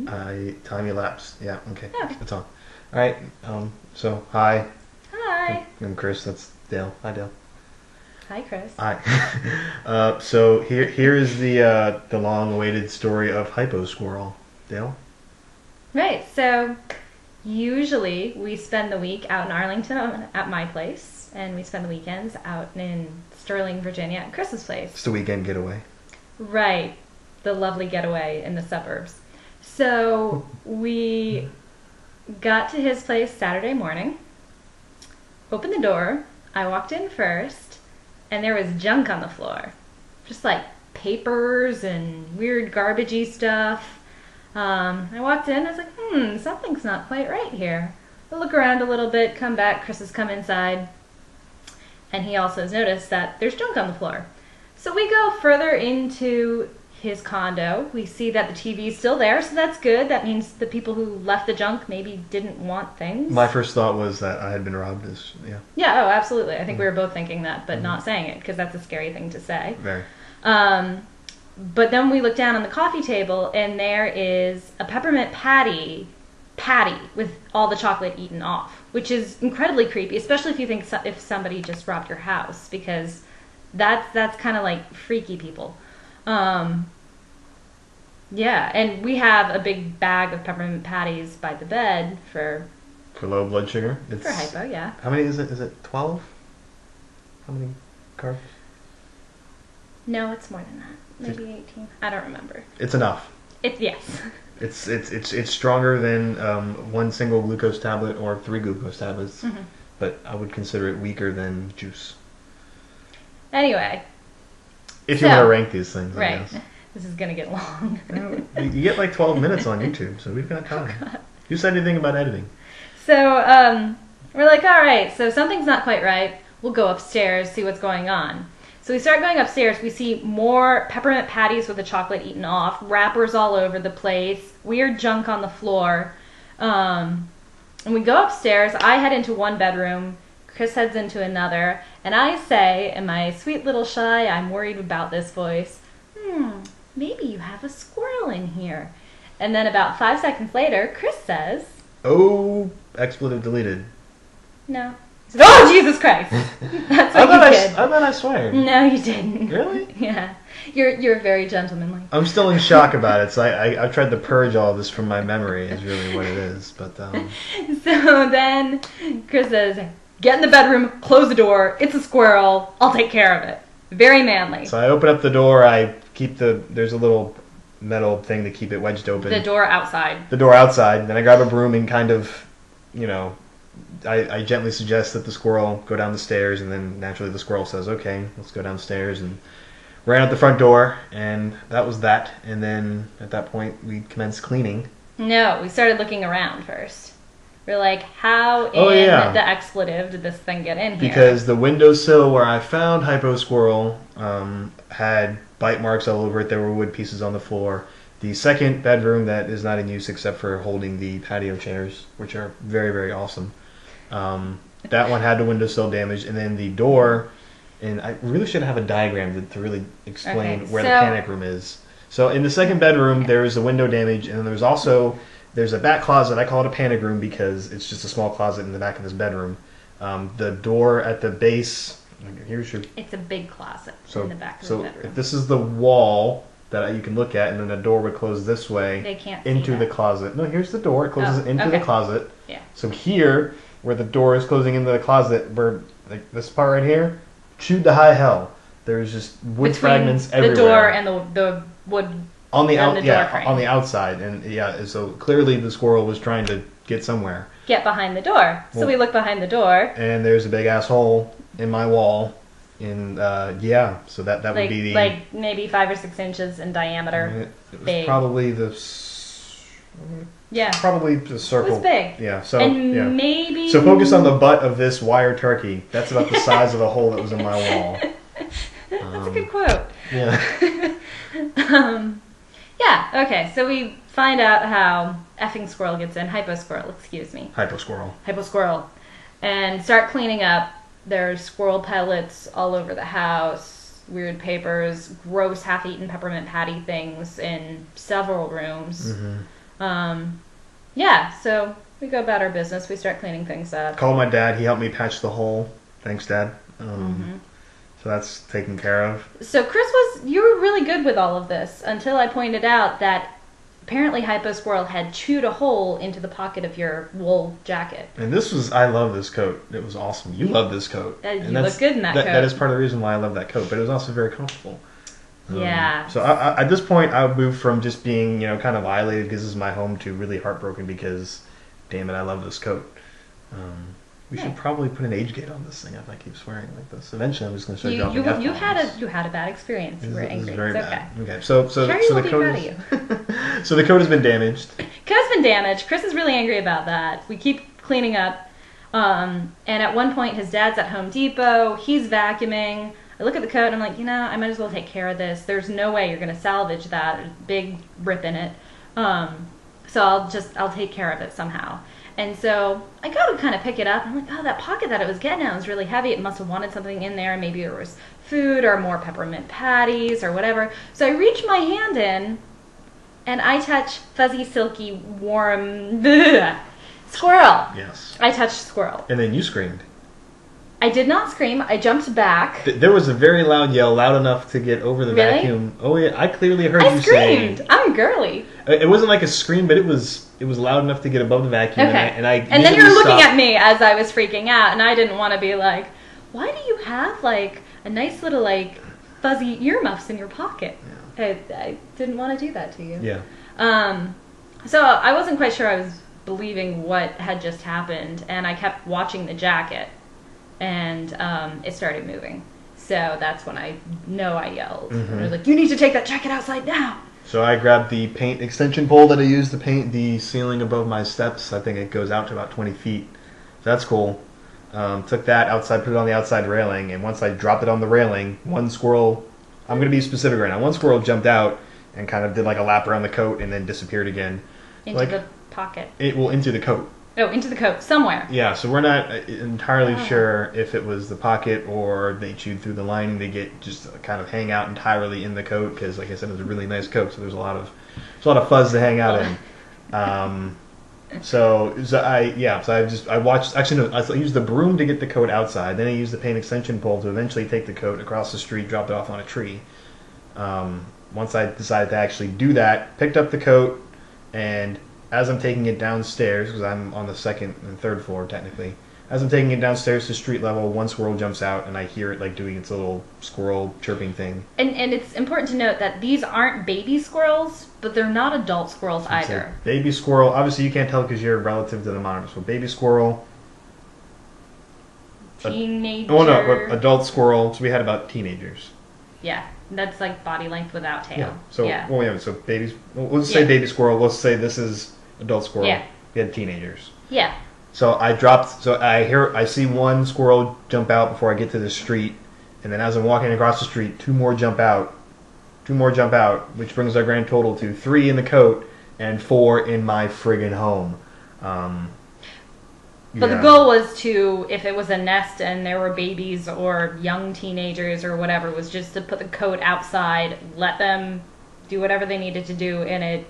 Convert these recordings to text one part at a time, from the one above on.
Time elapsed. Yeah, okay. Yeah. It's on. Alright, so, hi. Hi. I'm Chris, that's Dale. Hi, Dale. Hi, Chris. Hi. So here is the long-awaited story of Hypo Squirrel. Dale? Right, so usually we spend the week out in Arlington at my place, and we spend the weekends out in Sterling, Virginia at Chris's place. It's the weekend getaway. Right, the lovely getaway in the suburbs. So we got to his place Saturday morning, opened the door, I walked in first, and there was junk on the floor. Just like papers and weird garbagey stuff. I walked in, I was like, something's not quite right here. I look around a little bit, come back, Chris has come inside, and he also has noticed that there's junk on the floor. So we go further into his condo. We see that the TV is still there, so that's good. That means the people who left the junk maybe didn't want things. My first thought was that I had been robbed. Yeah. Yeah, oh, absolutely. I think we were both thinking that, but not saying it, because that's a scary thing to say. Very. But then we look down on the coffee table, and there is a peppermint patty with all the chocolate eaten off, which is incredibly creepy, especially if you think if somebody just robbed your house, because that's kind of like freaky people. Yeah, and we have a big bag of peppermint patties by the bed for low blood sugar. For hypo, yeah. How many is it? Is it 12? How many carbs? No, it's more than that. Maybe 18. I don't remember. It's enough. Yes. It's stronger than one single glucose tablet or 3 glucose tablets, but I would consider it weaker than juice. Anyway. If you want to rank these things, right. I guess. This is going to get long. You get like 12 minutes on YouTube, so we've got time. Oh, You said anything about editing? So we're like, all right, so something's not quite right. We'll go upstairs, see what's going on. So we start going upstairs. We see more peppermint patties with the chocolate eaten off, wrappers all over the place, weird junk on the floor. And we go upstairs. I head into one bedroom. Chris heads into another. And I say, in my sweet little shy, I'm worried about this voice, maybe you have a squirrel in here. And then about 5 seconds later, Chris says, "Oh, expletive deleted." No. Oh, Jesus Christ! That's what you did. I thought I swear. No, you didn't. Really? Yeah. You're very gentlemanly. I'm still in shock about it, so I've tried to purge all of this from my memory, is really what it is. But So then Chris says, get in the bedroom, close the door, it's a squirrel, I'll take care of it. Very manly. So I open up the door, I keep there's a little metal thing to keep it wedged open. The door outside. The door outside. Then I grab a broom and kind of, I gently suggest that the squirrel go down the stairs, and then naturally the squirrel says, okay, let's go downstairs, and ran out the front door, and that was that. And then at that point we commenced cleaning. No, we started looking around first. We're like, how the expletive did this thing get in here? Because the windowsill where I found Hypo Squirrel had bite marks all over it. There were wood pieces on the floor. The second bedroom that is not in use except for holding the patio chairs, which are very, very awesome. That one had the windowsill damaged, and then the door, and I really should have a diagram to really explain where the panic room is. So in the second bedroom, there is a window damage, and then there's a back closet. I call it a panic room because it's just a small closet in the back of this bedroom. The door at the base, It's a big closet in the back of the bedroom. So if this is the wall that you can look at, and then the door would close this way. They can't into see the closet. No, here's the door. It closes into the closet. Yeah. So here, where the door is closing into the closet, where like this part right here, chewed to high hell. There's just wood fragments everywhere. The door and the wood on the frame. On the outside, and so clearly the squirrel was trying to get somewhere. Get behind the door. So we look behind the door, and there's a big ass hole in my wall. So that would be like maybe 5 or 6 inches in diameter. It was big. probably probably the circle. It was big. Yeah. So maybe. So focus on the butt of this wire turkey. That's about the size of the hole that was in my wall. That's a good quote. Yeah. Yeah. Okay. So we find out how effing squirrel gets in. Hypo squirrel. Excuse me. Hypo squirrel. Hypo squirrel, and start cleaning up. There's squirrel pellets all over the house, weird papers, gross half-eaten peppermint patty things in several rooms. Yeah, so we go about our business. We start cleaning things up. Called my dad. He helped me patch the hole. Thanks, Dad. So that's taken care of. So Chris you were really good with all of this until I pointed out that apparently Hypo Squirrel had chewed a hole into the pocket of your wool jacket. And I love this coat. It was awesome. You love this coat. You look good in that coat. That is part of the reason why I love that coat, but it was also very comfortable. Yeah. So at this point, I would move from just being, kind of violated because this is my home to really heartbroken because, damn it, I love this coat. We should probably put an age gate on this thing if I keep swearing like this. Eventually, I'm just going to start dropping F-bombs. You had a bad experience. You were angry. Very it's bad. okay. Okay. So the coat so the coat has been damaged. Coat's been damaged. Chris is really angry about that. We keep cleaning up. And at one point, his dad's at Home Depot. He's vacuuming. I look at the coat and I'm like, I might as well take care of this. There's no way you're going to salvage that. There's a big rip in it. So I'll take care of it somehow. And so I go to kind of pick it up. I'm like, oh, that pocket that it was getting at was really heavy. It must have wanted something in there. Maybe there was food or more peppermint patties or whatever. So I reach my hand in and I touch fuzzy, silky, warm Squirrel. Yes. I touched Squirrel. And then you screamed. I did not scream. I jumped back. There was a very loud yell, loud enough to get over the vacuum. Oh yeah, I clearly heard you screamed. saying. I'm girly. It wasn't like a scream, but it was loud enough to get above the vacuum. Okay. And I then you were looking at me as I was freaking out, and I didn't want to be like, why do you have like a nice little like fuzzy earmuffs in your pocket? Yeah. I didn't want to do that to you. Yeah. So I wasn't quite sure I was believing what had just happened, and I kept watching the jacket. And it started moving. So that's when I yelled. And I was like, you need to take that jacket outside now. So I grabbed the paint extension pole that I used to paint the ceiling above my steps. I think it goes out to about 20 feet. So that's cool. Took that outside, put it on the outside railing, and once I dropped it on the railing, one squirrel, I'm going to be specific right now, one squirrel jumped out and kind of did like a lap around the coat and then disappeared again. Into the pocket. Into the coat. Oh, into the coat, somewhere. Yeah, so we're not entirely sure if it was the pocket or they chewed through the lining. They get just kind of hang out entirely in the coat because, like I said, it was a really nice coat, so there's a lot of fuzz to hang out in. So I used the broom to get the coat outside. Then I used the paint extension pole to eventually take the coat across the street, drop it off on a tree. Once I decided to actually do that, picked up the coat and. As I'm taking it downstairs, because I'm on the second and third floor technically, as I'm taking it downstairs to street level, one squirrel jumps out and I hear it like doing its little squirrel chirping thing. And it's important to note that these aren't baby squirrels, but they're not adult squirrels either. Baby squirrel, obviously you can't tell because you're relative to the monitor. So baby squirrel. Teenager. Adult squirrel. So we had about teenagers. Yeah. That's like body length without tail. Yeah. So so babies. Let's say baby squirrel. Let's say this is adult squirrel. Yeah. We had teenagers. Yeah. So I see one squirrel jump out before I get to the street, and then as I'm walking across the street, two more jump out, which brings our grand total to 3 in the coat and 4 in my friggin' home. But the goal was if it was a nest and there were babies or young teenagers or whatever, was just to put the coat outside, let them do whatever they needed to do in it,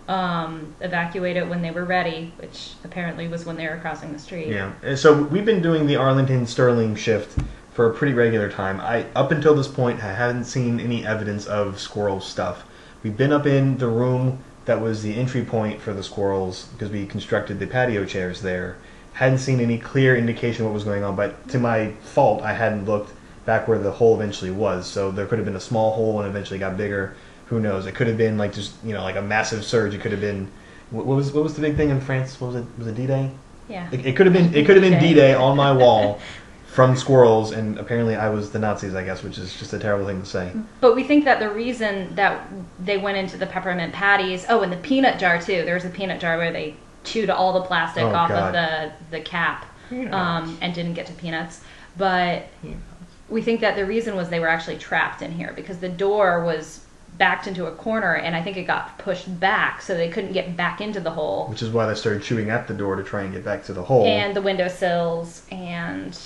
evacuate it when they were ready, which apparently was when they were crossing the street. Yeah, and so we've been doing the Arlington-Sterling shift for a pretty regular time. Up until this point, I haven't seen any evidence of squirrel stuff. We've been up in the room that was the entry point for the squirrels because we constructed the patio chairs there. Hadn't seen any clear indication of what was going on, but to my fault, I hadn't looked back where the hole eventually was. So there could have been a small hole and eventually got bigger. Who knows? It could have been like just like a massive surge. It could have been what was the big thing in France? What was it? Was it D-Day? Yeah. It could have been D-Day on my wall from squirrels, and apparently I was the Nazis, I guess, which is just a terrible thing to say. But we think that the reason that they went into the peppermint patties, and the peanut jar too. There was a peanut jar where they chewed all the plastic off of the cap and didn't get to peanuts. But we think that the reason was they were actually trapped in here because the door was backed into a corner and I think it got pushed back so they couldn't get back into the hole. Which is why they started chewing at the door to try and get back to the hole. And the windowsills and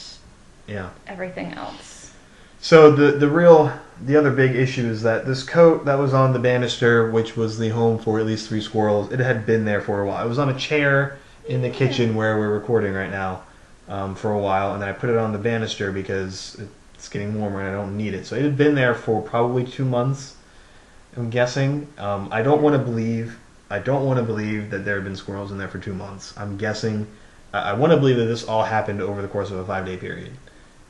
everything else. So the real the other big issue is that this coat that was on the banister, which was the home for at least 3 squirrels, it had been there for a while. It was on a chair in the kitchen where we're recording right now for a while, and then I put it on the banister because it's getting warmer and I don't need it. So it had been there for probably 2 months, I'm guessing. I don't want to believe that there have been squirrels in there for 2 months. I'm guessing. I want to believe that this all happened over the course of a 5-day period.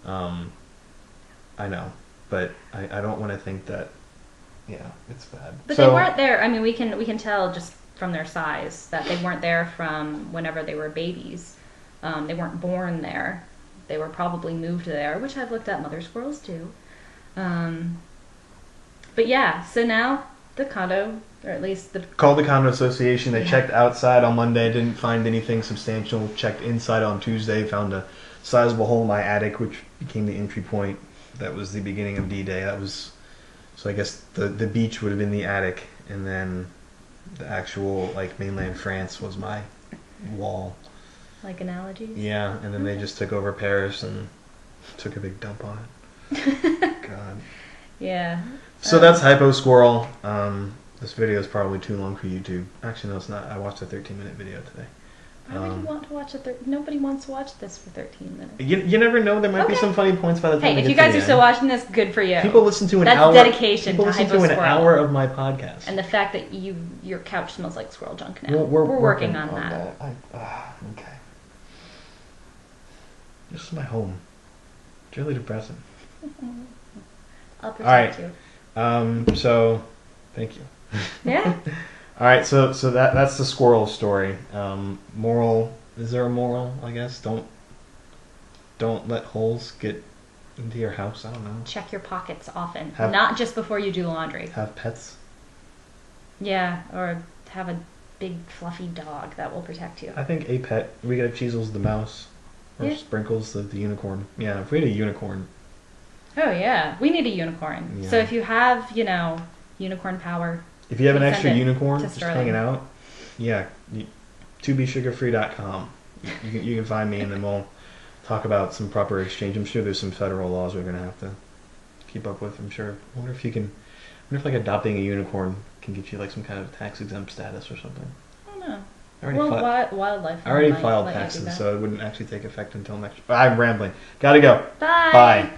I know, but I don't want to think that. Yeah, it's bad. But they weren't there. I mean, we can tell just from their size that they weren't there from whenever they were babies. They weren't born there. They were probably moved there, which I've looked at mother squirrels too. But yeah, so now the condo, or at least called the condo association. They checked outside on Monday, didn't find anything substantial. Checked inside on Tuesday, found a sizable hole in my attic, which became the entry point. That was the beginning of D-Day. That was, so I guess the beach would have been the attic, and then the actual like mainland France was my wall. Like analogies? Yeah, and then they just took over Paris and took a big dump on it. God. Yeah. So that's Hypo Squirrel. This video is probably too long for YouTube. Actually, no, it's not. I watched a 13-minute video today. Why would you want to watch Nobody wants to watch this for 13 minutes. You never know. There might be some funny points by the time. Hey, if you guys are still watching this, good for you. People listen to an hour. That's dedication people to listen Hypo to an Squirrel. hour of my podcast. And the fact that your couch smells like squirrel junk now. We're working on that. Okay. This is my home. It's really depressing. I'll protect you. So, thank you. Yeah. All right, so that's the squirrel story. Moral, is there a moral, I guess? Don't let holes get into your house, I don't know. Check your pockets often. Not just before you do laundry. Have pets? Yeah, or have a big fluffy dog that will protect you. I think a pet, we got Cheezels the mouse. Or Sprinkles the unicorn. Yeah, if we had a unicorn. Oh yeah, we need a unicorn. Yeah. So if you have, unicorn power. If you have an extra unicorn just hanging out, yeah, tobesugarfree.com. You can find me, and then we'll talk about some proper exchange. I'm sure there's some federal laws we're going to have to keep up with. I'm sure. I wonder if like adopting a unicorn can get you like some kind of tax exempt status or something. I don't know. Wildlife. I already filed taxes, so it wouldn't actually take effect until next. I'm rambling. Gotta go. Bye. Bye.